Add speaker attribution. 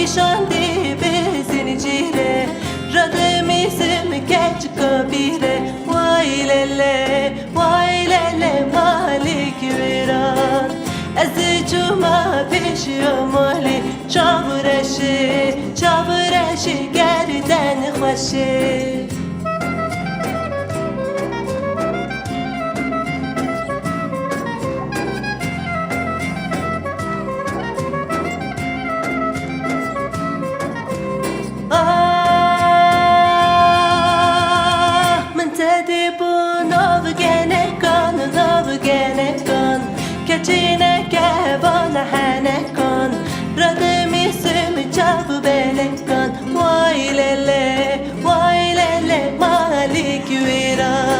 Speaker 1: kişandi be zincire rademizim geç kabire vay lele malik viran az cuma peş yomali çavreşi gerden xoşi Keçine ke bana hane kon rademi sim çav bele